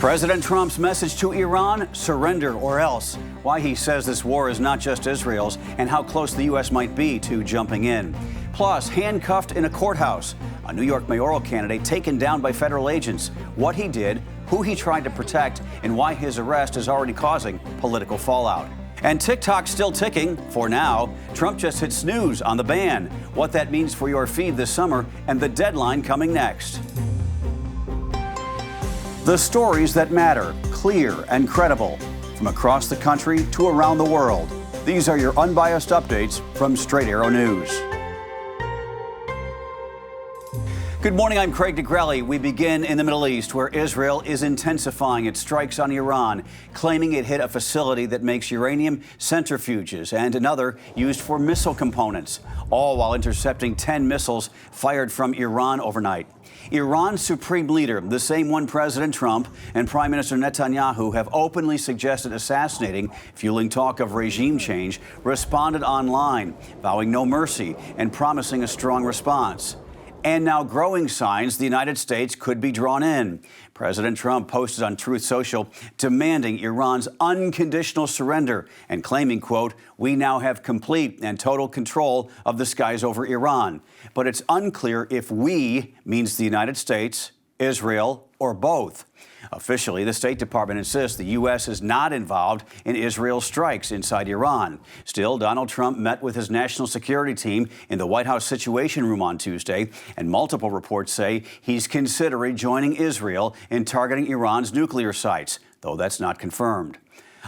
President Trump's message to Iran, surrender or else. Why he says this war is not just Israel's and how close the U.S. might be to jumping in. Plus, handcuffed in a courthouse, a New York mayoral candidate taken down by federal agents. What he did, who he tried to protect, and why his arrest is already causing political fallout. And TikTok's still ticking for now. Trump just hit snooze on the ban. What that means for your feed this summer and the deadline coming next. The stories that matter, clear and credible, from across the country to around the world. These are your unbiased updates from Straight Arrow News. Good morning, I'm Craig DeGrelli. We begin in the Middle East, where Israel is intensifying its strikes on Iran, claiming it hit a facility that makes uranium centrifuges and another used for missile components, all while intercepting 10 missiles fired from Iran overnight. Iran's supreme leader, the same one President Trump and Prime Minister Netanyahu have openly suggested assassinating, fueling talk of regime change, responded online, vowing no mercy and promising a strong response. And now growing signs the United States could be drawn in. President Trump posted on Truth Social demanding Iran's unconditional surrender and claiming, quote, "We now have complete and total control of the skies over Iran." But it's unclear if we means the United States, Israel, or both. Officially, the State Department insists the U.S. is not involved in Israel's strikes inside Iran. Still, Donald Trump met with his national security team in the White House Situation Room on Tuesday, and multiple reports say he's considering joining Israel in targeting Iran's nuclear sites, though that's not confirmed.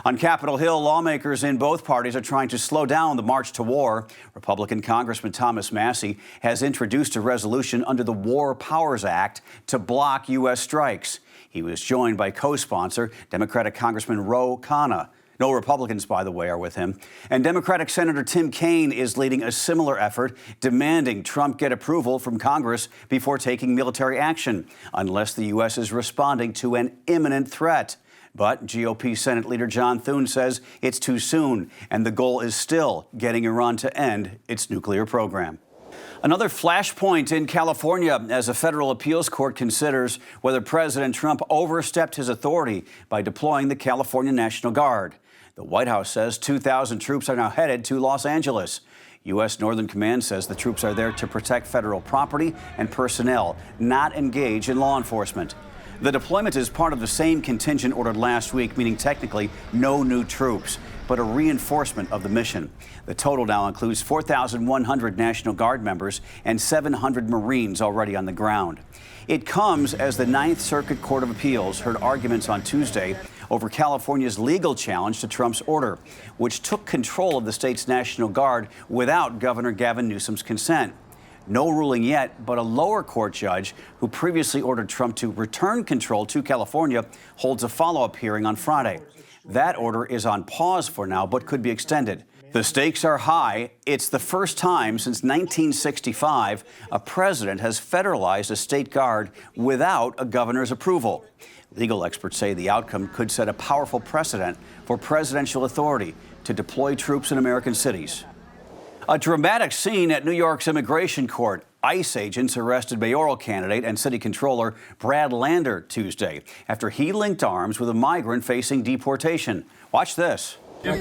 On Capitol Hill, lawmakers in both parties are trying to slow down the march to war. Republican Congressman Thomas Massie has introduced a resolution under the War Powers Act to block U.S. strikes. He was joined by co-sponsor, Democratic Congressman Ro Khanna. No Republicans, by the way, are with him. And Democratic Senator Tim Kaine is leading a similar effort, demanding Trump get approval from Congress before taking military action, unless the U.S. is responding to an imminent threat. But GOP Senate Leader John Thune says it's too soon, and the goal is still getting Iran to end its nuclear program. Another flashpoint in California as a federal appeals court considers whether President Trump overstepped his authority by deploying the California National Guard. The White House says 2,000 troops are now headed to Los Angeles. U.S. Northern Command says the troops are there to protect federal property and personnel, not engage in law enforcement. The deployment is part of the same contingent ordered last week, meaning technically no new troops, but a reinforcement of the mission. The total now includes 4,100 National Guard members and 700 Marines already on the ground. It comes as the Ninth Circuit Court of Appeals heard arguments on Tuesday over California's legal challenge to Trump's order, which took control of the state's National Guard without Governor Gavin Newsom's consent. No ruling yet, but a lower court judge who previously ordered Trump to return control to California holds a follow-up hearing on Friday. That order is on pause for now, but could be extended. The stakes are high. It's the first time since 1965 a president has federalized a state guard without a governor's approval. Legal experts say the outcome could set a powerful precedent for presidential authority to deploy troops in American cities. A dramatic scene at New York's immigration court. ICE agents arrested mayoral candidate and city controller Brad Lander Tuesday after he linked arms with a migrant facing deportation. Watch this. Do you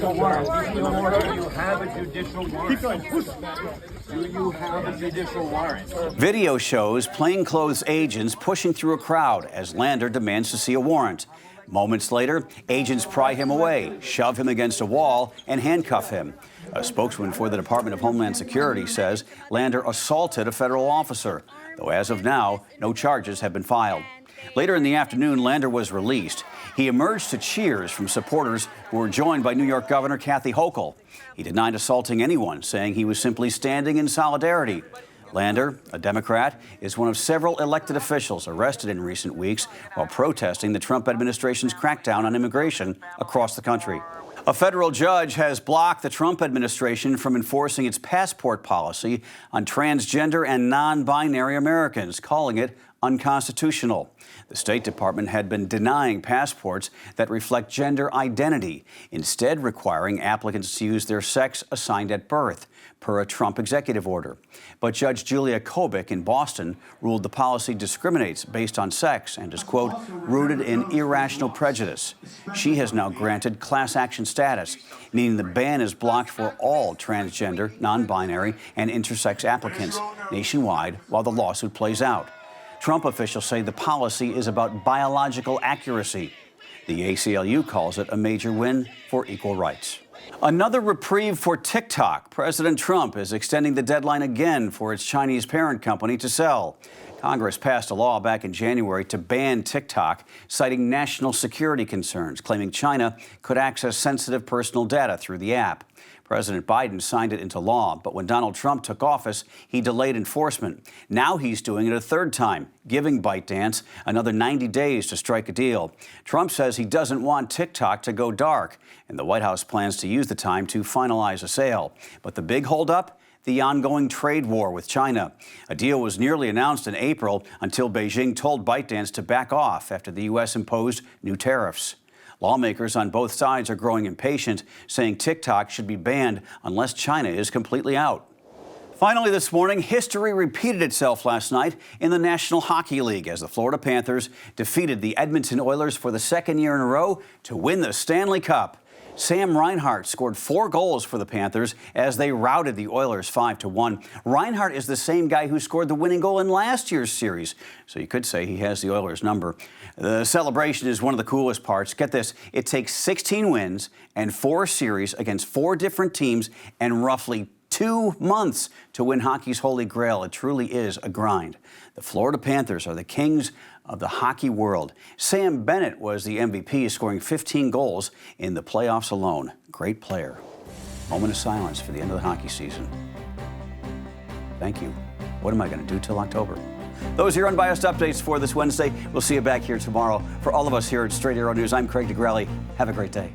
have a judicial warrant? Video shows plainclothes agents pushing through a crowd as Lander demands to see a warrant. Moments later, agents pry him away, shove him against a wall, and handcuff him. A spokesman for the Department of Homeland Security says Lander assaulted a federal officer, though as of now, no charges have been filed. Later in the afternoon, Lander was released. He emerged to cheers from supporters who were joined by New York Governor Kathy Hochul. He denied assaulting anyone, saying he was simply standing in solidarity. Lander, a Democrat, is one of several elected officials arrested in recent weeks while protesting the Trump administration's crackdown on immigration across the country. A federal judge has blocked the Trump administration from enforcing its passport policy on transgender and non-binary Americans, calling it unconstitutional. The State Department had been denying passports that reflect gender identity, instead requiring applicants to use their sex assigned at birth, per a Trump executive order. But Judge Julia Kobik in Boston ruled the policy discriminates based on sex and is, quote, rooted in irrational prejudice. She has now granted class action status, meaning the ban is blocked for all transgender, non-binary, and intersex applicants nationwide while the lawsuit plays out. Trump officials say the policy is about biological accuracy. The ACLU calls it a major win for equal rights. Another reprieve for TikTok. President Trump is extending the deadline again for its Chinese parent company to sell. Congress passed a law back in January to ban TikTok, citing national security concerns, claiming China could access sensitive personal data through the app. President Biden signed it into law, but when Donald Trump took office, he delayed enforcement. Now he's doing it a third time, giving ByteDance another 90 days to strike a deal. Trump says he doesn't want TikTok to go dark, and the White House plans to use the time to finalize a sale. But the big holdup? The ongoing trade war with China. A deal was nearly announced in April until Beijing told ByteDance to back off after the U.S. imposed new tariffs. Lawmakers on both sides are growing impatient, saying TikTok should be banned unless China is completely out. Finally this morning, history repeated itself last night in the National Hockey League as the Florida Panthers defeated the Edmonton Oilers for the second year in a row to win the Stanley Cup. Sam Reinhart scored 4 goals for the Panthers as they routed the Oilers 5-1. Reinhart is the same guy who scored the winning goal in last year's series, so you could say he has the Oilers' number. The celebration is one of the coolest parts. Get this, it takes 16 wins and 4 series against 4 different teams and roughly 2 months to win hockey's holy grail. It truly is a grind. The Florida Panthers are the kings of the hockey world. Sam Bennett was the MVP, scoring 15 goals in the playoffs alone. Great player. Moment of silence for the end of the hockey season. Thank you. What am I going to do till October? Those are your Unbiased Updates for this Wednesday. We'll see you back here tomorrow. For all of us here at Straight Arrow News, I'm Craig DeGrelli. Have a great day.